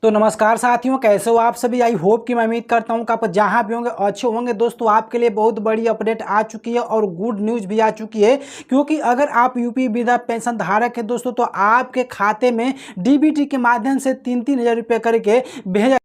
तो नमस्कार साथियों, कैसे हो आप सभी। आई होप कि मैं उम्मीद करता हूं कि आप जहां भी होंगे अच्छे होंगे। दोस्तों, आपके लिए बहुत बड़ी अपडेट आ चुकी है और गुड न्यूज़ भी आ चुकी है, क्योंकि अगर आप यूपी वृद्धा पेंशन धारक हैं दोस्तों, तो आपके खाते में डीबीटी के माध्यम से 3-3 हज़ार रुपये करके भेजा।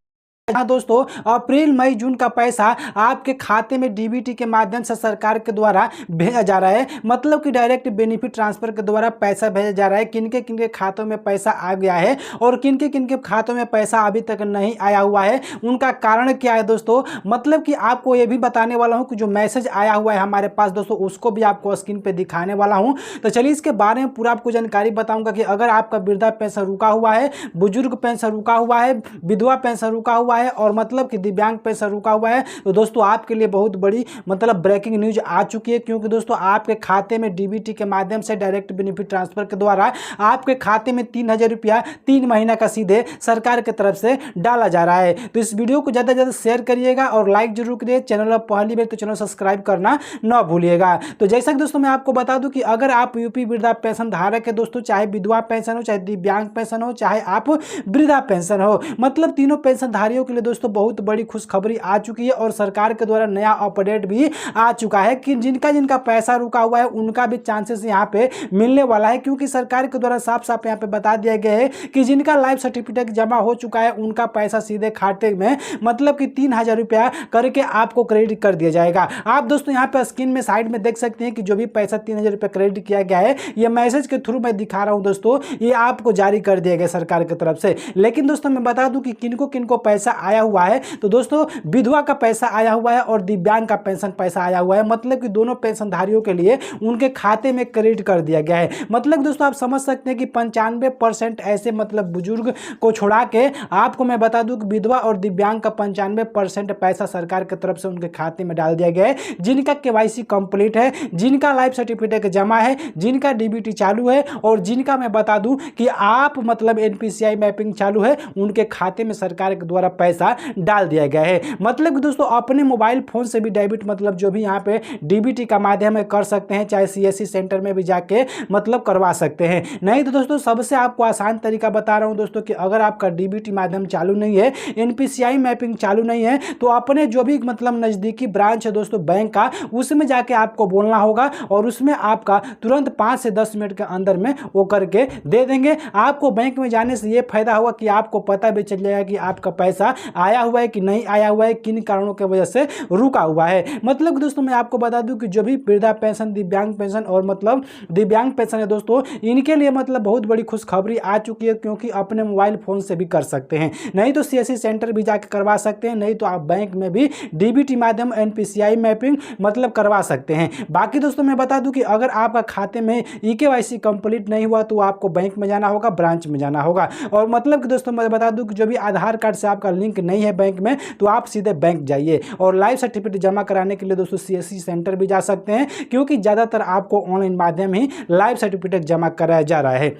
हाँ दोस्तों, अप्रैल मई जून का पैसा आपके खाते में डीबीटी के माध्यम से सरकार के द्वारा भेजा जा रहा है। मतलब कि डायरेक्ट बेनिफिट ट्रांसफर के द्वारा पैसा भेजा जा रहा है। किनके किनके खातों में पैसा आ गया है और किनके किनके खातों में पैसा अभी तक नहीं आया हुआ है, उनका कारण क्या है दोस्तों। मतलब कि आपको ये भी बताने वाला हूँ कि जो मैसेज आया हुआ है हमारे पास दोस्तों, उसको भी आपको स्क्रीन पे दिखाने वाला हूँ। तो चलिए इसके बारे में पूरा आपको जानकारी बताऊंगा कि अगर आपका वृद्धा पेंशन रुका हुआ है, बुजुर्ग पेंशन रुका हुआ है, विधवा पेंशन रुका हुआ है और मतलब कि दिव्यांग पेंशन रुका हुआ है, तो दोस्तों आपके लिए बहुत बड़ी मतलब ब्रेकिंग न्यूज आ चुकी है। क्योंकि दोस्तों आपके खाते में डीबीटी के माध्यम से डायरेक्ट बेनिफिट ट्रांसफर के द्वारा आपके खाते में 3,000 रुपया 3 महीना का सीधे सरकार की तरफ से डाला जा रहा है। तो इस वीडियो को ज़्यादा से ज़्यादा शेयर करिएगा और लाइक जरूर करिए। चैनल पर पहली बार तो चैनल सब्सक्राइब करना न भूलिएगा। तो जैसा कि दोस्तों मैं आपको बता दूं कि अगर आप यूपी वृद्धा पेंशन धारक है दोस्तों, चाहे विधवा पेंशन हो, चाहे दिव्यांग पेंशन हो, चाहे आप वृद्धा पेंशन हो, मतलब तीनों पेंशनधारियों के लिए दोस्तों बहुत बड़ी खुशखबरी आ चुकी है और सरकार के द्वारा नया अपडेट भी आ चुका है कि जिनका जिनका पैसा रुका हुआ है उनका भी चांसेस यहाँ पे मिलने वाला है। क्योंकि सरकार के द्वारा साफ साफ यहाँ पे बता दिया गया है कि जिनका लाइफ सर्टिफिकेट जमा हो चुका है उनका पैसा सीधे खाते में मतलब कि 3,000 रुपया करके आपको क्रेडिट कर दिया जाएगा। आप दोस्तों यहाँ पे स्क्रीन में साइड में देख सकते हैं कि जो भी पैसा 3,000 रुपया क्रेडिट किया गया है, ये मैसेज के थ्रू मैं दिखा रहा हूँ दोस्तों, ये आपको जारी कर दिया गया सरकार की तरफ से। लेकिन दोस्तों मैं बता दूं कि किनको किनको पैसा आया हुआ है, तो दोस्तों विधवा का पैसा आया हुआ है और दिव्यांग का पेंशन पैसा आया हुआ है। मतलब कि दोनों पेंशनधारियों के लिए उनके खाते में क्रेडिट कर दिया गया है। मतलब दोस्तों आप समझ सकते हैं कि 95% ऐसे मतलब बुजुर्ग को छोड़ा के आपको मैं बता दूं कि विधवा और दिव्यांग का 95% पैसा सरकार की तरफ से उनके खाते में डाल दिया गया है। जिनका केवाईसी कंप्लीट है, जिनका लाइफ सर्टिफिकेट जमा है, जिनका डीबीटी चालू है और जिनका मैं बता दूं कि आप मतलब एनपीसीआई मैपिंग चालू है, उनके खाते में सरकार के द्वारा पैसा डाल दिया गया है। मतलब दोस्तों अपने मोबाइल फोन से भी डेबिट मतलब जो भी यहाँ पे डीबीटी का माध्यम है कर सकते हैं, चाहे सीएससी सेंटर में भी जाके मतलब करवा सकते हैं। नहीं तो दोस्तों सबसे आपको आसान तरीका बता रहा हूँ दोस्तों कि अगर आपका डीबीटी माध्यम चालू नहीं है, एनपीसीआई मैपिंग चालू नहीं है, तो अपने जो भी मतलब नज़दीकी ब्रांच है दोस्तों बैंक का, उसमें जाके आपको बोलना होगा और उसमें आपका तुरंत 5 से 10 मिनट के अंदर में वो करके दे देंगे। आपको बैंक में जाने से ये फायदा होगा कि आपको पता भी चल जाएगा कि आपका पैसा आया हुआ है कि नहीं आया हुआ है, किन कारणों की वजह से रुका हुआ है। मतलब दोस्तों मैं आपको बता दूं कि जो भी वृद्धा पेंशन, दिव्यांग पेंशन और मतलब दिव्यांग पेंशन है दोस्तों, इनके लिए मतलब बहुत बड़ी खुशखबरी आ चुकी है। क्योंकि अपने मोबाइल फोन से भी कर सकते हैं, नहीं तो सीएससी सेंटर भी जाकर करवा सकते हैं, नहीं तो आप बैंक में भी डीबीटी माध्यम एनपीसीआई मैपिंग मतलब करवा सकते हैं। बाकी दोस्तों मैं बता दूं कि अगर आपका खाते में ईकेवाईसी कंप्लीट नहीं हुआ तो आपको बैंक में जाना होगा, ब्रांच में जाना होगा। और मतलब कि दोस्तों मैं बता दूं कि जो भी आधार कार्ड से आपका लिंक नहीं है बैंक में, तो आप सीधे बैंक जाइए और लाइफ सर्टिफिकेट जमा कराने के लिए दोस्तों सीएससी सेंटर भी जा सकते हैं। क्योंकि ज़्यादातर आपको ऑनलाइन माध्यम ही लाइफ सर्टिफिकेट जमा कराया जा रहा है।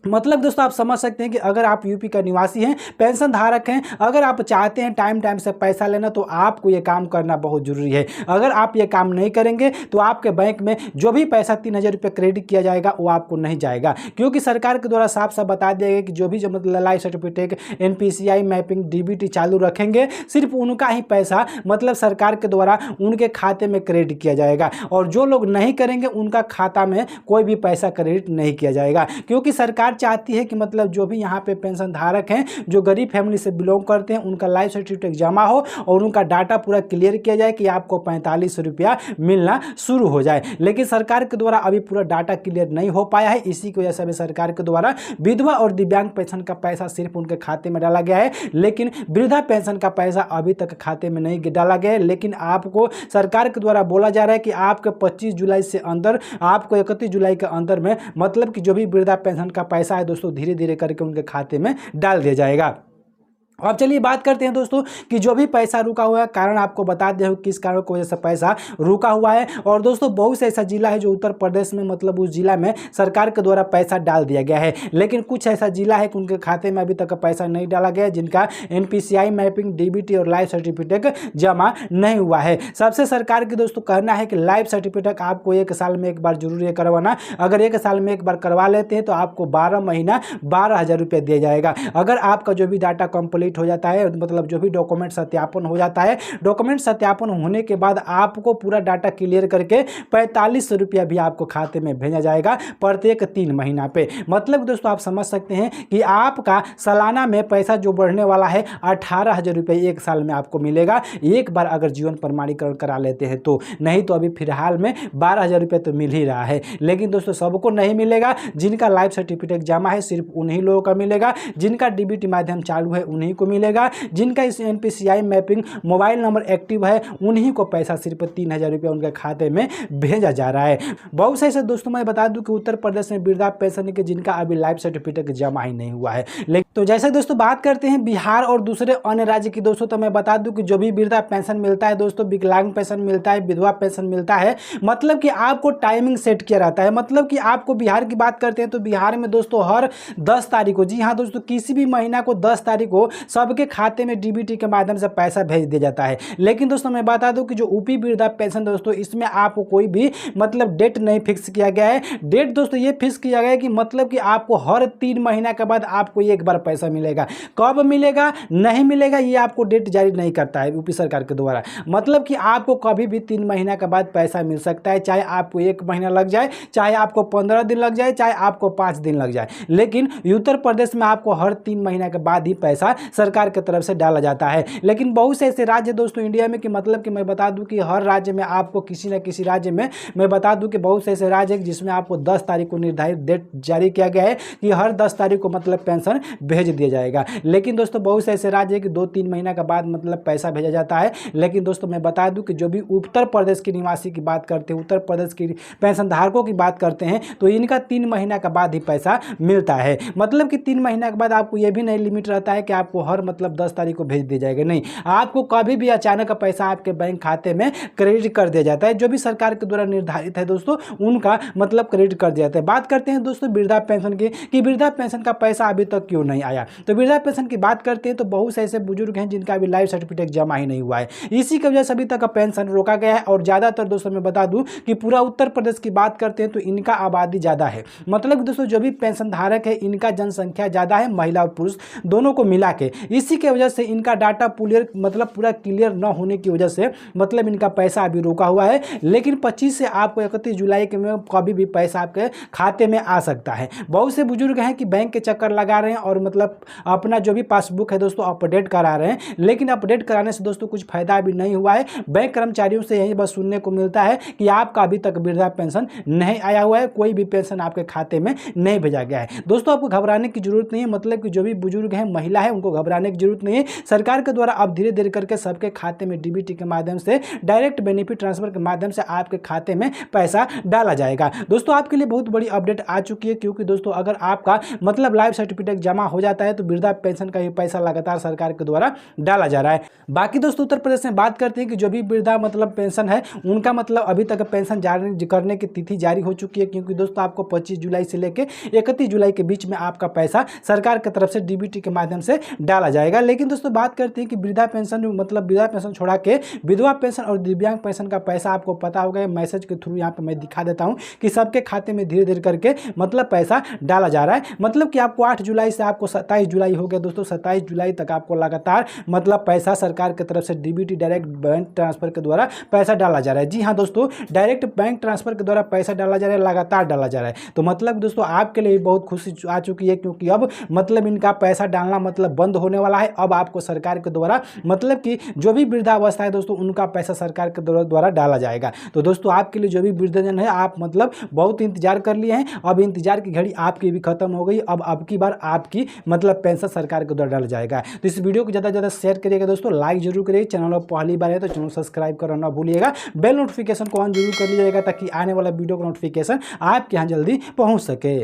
मतलब दोस्तों आप समझ सकते हैं कि अगर आप यूपी का निवासी हैं, पेंशन धारक हैं, अगर आप चाहते हैं टाइम टाइम से पैसा लेना, तो आपको ये काम करना बहुत जरूरी है। अगर आप ये काम नहीं करेंगे तो आपके बैंक में जो भी पैसा 3,000 रुपये क्रेडिट किया जाएगा वो आपको नहीं जाएगा। क्योंकि सरकार के द्वारा साफ साफ बता दिया गया कि जो भी मतलब life certificate, NPCI mapping, DBT चालू रखेंगे, सिर्फ उनका ही पैसा मतलब सरकार के द्वारा उनके खाते में क्रेडिट किया जाएगा। और जो लोग नहीं करेंगे उनका खाता में कोई भी पैसा क्रेडिट नहीं किया जाएगा। क्योंकि सरकार चाहती है कि मतलब जो भी यहाँ पे पेंशन धारक हैं, जो गरीब फैमिली से बिलोंग करते हैं, उनका लाइफ सर्टिफिकेट जमा हो और उनका डाटा पूरा क्लियर किया जाए कि आपको 45 रुपया मिलना शुरू हो जाए। लेकिन सरकार के द्वारा अभी पूरा डाटा क्लियर नहीं हो पाया है। इसी की वजह से अभी सरकार के द्वारा विधवा और दिव्यांग पेंशन का पैसा सिर्फ उनके खाते में डाला गया है, लेकिन वृद्धा पेंशन का पैसा अभी तक खाते में नहीं डाला गया है। लेकिन आपको सरकार के द्वारा बोला जा रहा है कि आपके 25 जुलाई से अंदर, आपको 31 जुलाई के अंदर में मतलब कि जो भी वृद्धा पेंशन का पैसा है दोस्तों, धीरे धीरे करके उनके खाते में डाल दिया जाएगा। अब चलिए बात करते हैं दोस्तों कि जो भी पैसा रुका हुआ है, कारण आपको बता दे किस कारण की वजह से पैसा रुका हुआ है। और दोस्तों बहुत से ऐसा जिला है जो उत्तर प्रदेश में मतलब उस जिला में सरकार के द्वारा पैसा डाल दिया गया है, लेकिन कुछ ऐसा जिला है कि उनके खाते में अभी तक पैसा नहीं डाला गया है, जिनका NPCI मैपिंग, DBT और लाइफ सर्टिफिकेट जमा नहीं हुआ है। सबसे सरकार की दोस्तों कहना है कि लाइफ सर्टिफिकेट आपको 1 साल में एक बार जरूर ये करवाना। अगर 1 साल में एक बार करवा लेते हैं तो आपको 12 महीना 12,000 रुपये दिया जाएगा। अगर आपका जो भी डाटा कंप्लीट हो जाता है, मतलब जो भी डॉक्यूमेंट सत्यापन हो जाता है, डॉक्यूमेंट सत्यापन होने के बाद आपको पूरा डाटा क्लियर करके 45 रुपया भी आपको खाते में भेजा जाएगा प्रत्येक 3 महीना पे। मतलब दोस्तों आप समझ सकते हैं कि आपका सालाना में पैसा जो बढ़ने वाला है 18,000 रुपये 1 साल में आपको मिलेगा, एक बार अगर जीवन प्रमाणीकरण करा लेते हैं तो। नहीं तो अभी फिलहाल में 12,000 रुपये तो मिल ही रहा है, लेकिन दोस्तों सबको नहीं मिलेगा। जिनका लाइफ सर्टिफिकेट जमा है सिर्फ उन्हीं लोगों का मिलेगा, जिनका DBT माध्यम चालू है उन्हीं को मिलेगा, जिनका इस NPCI mapping mobile number active है उन्हीं को पैसा सिर्फ 3,000 रुपये उनके खाते में भेजा जा रहा है। बहुत से ऐसे दोस्तों मैं बता दूं कि उत्तर प्रदेश में वृद्धा पेंशन के जिनका अभी लाइफ सर्टिफिकेट जमा ही नहीं हुआ है। लेकिन तो जैसे दोस्तों बात करते हैं बिहार और दूसरे अन्य राज्य की दोस्तों, तो मैं बता दूं कि जो भी वृद्धा पेंशन मिलता है दोस्तों, विकलांग पेंशन मिलता है, विधवा पेंशन मिलता है, मतलब कि आपको टाइमिंग सेट किया रहता है। मतलब कि आपको बिहार की बात करते हैं तो बिहार में दोस्तों हर 10 तारीख को, जी हाँ दोस्तों, किसी भी महीना को 10 तारीख को सबके खाते में DBT के माध्यम से पैसा भेज दिया जाता है। लेकिन दोस्तों मैं बता दूं कि जो यूपी वृद्धा पेंशन दोस्तों, इसमें आपको कोई भी मतलब डेट नहीं फिक्स किया गया है। डेट दोस्तों ये फिक्स किया गया है कि मतलब कि आपको हर 3 महीना के बाद आपको एक बार पैसा मिलेगा। कब मिलेगा नहीं मिलेगा ये आपको डेट जारी नहीं करता है यूपी सरकार के द्वारा। मतलब कि आपको कभी भी 3 महीना के बाद पैसा मिल सकता है, चाहे आपको 1 महीना लग जाए, चाहे आपको 15 दिन लग जाए, चाहे आपको 5 दिन लग जाए, लेकिन उत्तर प्रदेश में आपको हर 3 महीना के बाद ही पैसा सरकार की तरफ से डाला जाता है। लेकिन बहुत से ऐसे राज्य दोस्तों इंडिया में कि मतलब कि मैं बता दूं कि हर राज्य में आपको किसी न किसी राज्य में, मैं बता दूं कि बहुत से ऐसे राज्य है जिसमें आपको 10 तारीख को निर्धारित डेट जारी किया गया है कि हर 10 तारीख को मतलब पेंशन भेज दिया जाएगा। लेकिन दोस्तों बहुत से ऐसे राज्य है कि 2-3 महीना के बाद मतलब पैसा भेजा जाता है। लेकिन दोस्तों मैं बता दूं कि जो भी उत्तर प्रदेश के निवासी की बात करते हैं, उत्तर प्रदेश की पेंशन धारकों की बात करते हैं, तो इनका 3 महीना के बाद ही पैसा मिलता है। मतलब कि 3 महीना के बाद आपको यह भी नहीं लिमिट रहता है कि आपको हर मतलब 10 तारीख को भेज दिया जाएगा, नहीं, आपको कभी भी अचानक पैसा आपके बैंक खाते में क्रेडिट कर दिया जाता है। जो भी सरकार के द्वारा निर्धारित है दोस्तों उनका मतलब क्रेडिट कर दिया जाता है। बात करते हैं दोस्तों वृद्धा पेंशन की कि वृद्धा पेंशन का पैसा अभी तक क्यों नहीं आया। तो वृद्धा पेंशन की बात करते हैं तो बहुत से ऐसे बुजुर्ग हैं जिनका अभी लाइफ सर्टिफिकेट जमा ही नहीं हुआ है, इसी की वजह से अभी तक पेंशन रोका गया है। और ज्यादातर दोस्तों मैं बता दूं कि पूरा उत्तर प्रदेश की बात करते हैं तो इनका आबादी ज्यादा है। मतलब दोस्तों जो भी पेंशन धारक है इनका जनसंख्या ज्यादा है, महिला और पुरुष दोनों को मिला के, इसी के वजह से इनका डाटा मतलब पूरा क्लियर न होने की वजह से मतलब इनका पैसा अभी रोका हुआ है। लेकिन 25 से आपको 31 जुलाई के में कभी भी पैसा आपके खाते में आ सकता है। बहुत से बुजुर्ग हैं कि बैंक के चक्कर लगा रहे हैं और मतलब अपना जो भी पासबुक है दोस्तों अपडेट करा रहे हैं, लेकिन अपडेट कराने से दोस्तों कुछ फायदा भी नहीं हुआ है। बैंक कर्मचारियों से यही बस सुनने को मिलता है कि आपका अभी तक वृद्धा पेंशन नहीं आया हुआ है, कोई भी पेंशन आपके खाते में नहीं भेजा गया है। दोस्तों आपको घबराने की जरूरत नहीं है, मतलब कि जो भी बुजुर्ग हैं, महिला है, उनको घबराने की जरूरत नहीं है। सरकार के द्वारा अब धीरे धीरे करके सबके खाते में DBT के माध्यम से, डायरेक्ट बेनिफिट ट्रांसफर के माध्यम से आपके खाते में पैसा डाला जाएगा। दोस्तों आपके लिए बहुत बड़ी अपडेट आ चुकी है, क्योंकि दोस्तों अगर आपका मतलब लाइफ सर्टिफिकेट जमा हो जाता है तो वृद्धा पेंशन का ये पैसा लगातार सरकार के द्वारा डाला जा रहा है। बाकी दोस्तों उत्तर प्रदेश में बात करते हैं कि जो भी वृद्धा मतलब पेंशन है उनका मतलब अभी तक पेंशन जारी करने की तिथि जारी हो चुकी है, क्योंकि दोस्तों आपको 25 जुलाई से लेकर 31 जुलाई के बीच में आपका पैसा सरकार की तरफ से DBT के माध्यम से डाला जाएगा। लेकिन दोस्तों बात करते हैं कि वृद्धा पेंशन मतलब वृद्धा पेंशन छोड़ा के विधवा पेंशन और दिव्यांग पेंशन का पैसा आपको पता होगा, मैसेज के थ्रू यहाँ पे मैं दिखा देता हूँ कि सबके खाते में धीरे धीरे करके मतलब पैसा डाला जा रहा है। मतलब कि आपको 8 जुलाई से आपको 27 जुलाई हो गया दोस्तों, 27 जुलाई तक आपको लगातार मतलब पैसा सरकार की तरफ से DBT डायरेक्ट बैंक ट्रांसफर के द्वारा पैसा डाला जा रहा है। जी हाँ दोस्तों, डायरेक्ट बैंक ट्रांसफर के द्वारा पैसा डाला जा रहा है, लगातार डाला जा रहा है। तो मतलब दोस्तों आपके लिए बहुत खुशी आ चुकी है, क्योंकि अब मतलब इनका पैसा डालना मतलब बंद होने वाला है। अब आपको सरकार के द्वारा मतलब कि जो भी वृद्धावस्था है दोस्तों उनका पैसा सरकार के द्वारा डाला जाएगा। तो दोस्तों आपके लिए जो भी वृद्धजन है, आप मतलब बहुत इंतजार कर लिए हैं, अब इंतजार की घड़ी आपकी भी खत्म हो गई। अब की बार आपकी मतलब पेंशन सरकार के द्वारा डाला जाएगा। तो इस वीडियो को ज़्यादा से ज़्यादा शेयर करिएगा दोस्तों, लाइक जरूर करिए, चैनल पर पहली बार है तो चैनल सब्सक्राइब करना ना भूलिएगा, बेल नोटिफिकेशन को ऑन जरूर कर लीजिएगा ताकि आने वाला वीडियो का नोटिफिकेशन आपके यहाँ जल्दी पहुँच सके।